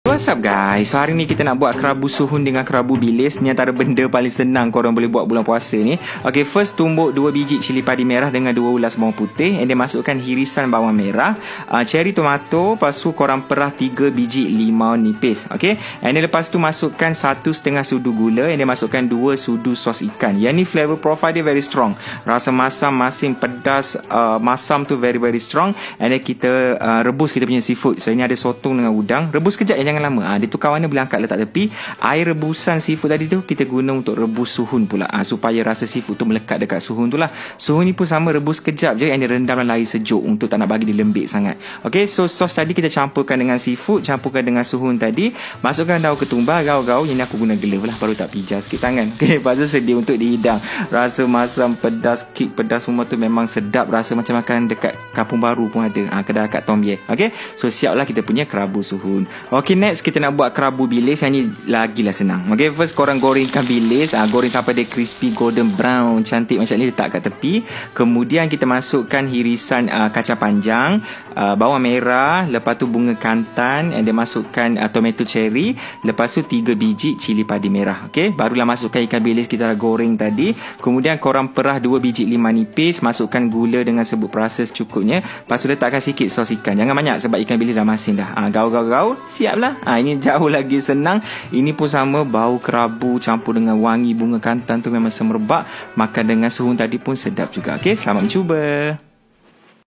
What's up guys? So hari ni kita nak buat kerabu suhun dengan kerabu bilis. Ni antara benda paling senang korang boleh buat bulan puasa ni. Okay, first tumbuk 2 biji cili padi merah dengan 2 ulas bawang putih. And then masukkan hirisan bawang merah, cherry tomato. Lepas tu korang perah 3 biji limau nipis. Okay, and then lepas tu masukkan 1,5 sudu gula. And then masukkan 2 sudu sos ikan. Yang ni flavor profile dia very strong. Rasa masam, masin, pedas, masam tu very strong. And then kita rebus kita punya seafood. So ini ada sotong dengan udang. Rebus kejap jangan lama. Dia tukar warna boleh angkat letak tepi. Air rebusan seafood tadi tu kita guna untuk rebus suhun pula, supaya rasa seafood tu melekat dekat suhun tu lah. Suhun ni pun sama, rebus kejap je. Yang direndam dalam air sejuk untuk tak nak bagi dia lembik sangat. Okay, so sos tadi kita campurkan dengan seafood, campurkan dengan suhun tadi. Masukkan daun ketumbar, gaul-gaul. Yang ni aku guna glove lah, baru tak pijak sikit tangan. Okay, lepas tu sedia untuk dihidang. Rasa masam, pedas, kick pedas semua tu memang sedap. Rasa macam makan dekat Kampung Baru pun ada, kedai kat Tom Ye. Okay, so siap lah kita punya kerabu suhun. Okay, next kita nak buat kerabu bilis. Yang ni lagilah senang. Okay, first korang gorengkan bilis, goreng sampai dia crispy golden brown cantik macam ni, letak kat tepi. Kemudian kita masukkan hirisan kacang panjang, bawang merah, lepas tu bunga kantan, and then masukkan tomato cherry, lepas tu 3 biji cili padi merah. Okay, barulah masukkan ikan bilis kita dah goreng tadi. Kemudian korang perah 2 biji limau nipis, masukkan gula dengan sebut perasa secukupnya. Lepas tu letakkan sikit sos ikan, jangan banyak sebab ikan bilis dah masin dah. Gaul-gaul, siap lah. Ini jauh lagi senang. Ini pun sama, bau kerabu campur dengan wangi bunga kantan tu memang semerbak. Makan dengan suhun tadi pun sedap juga. Okay, selamat mencuba.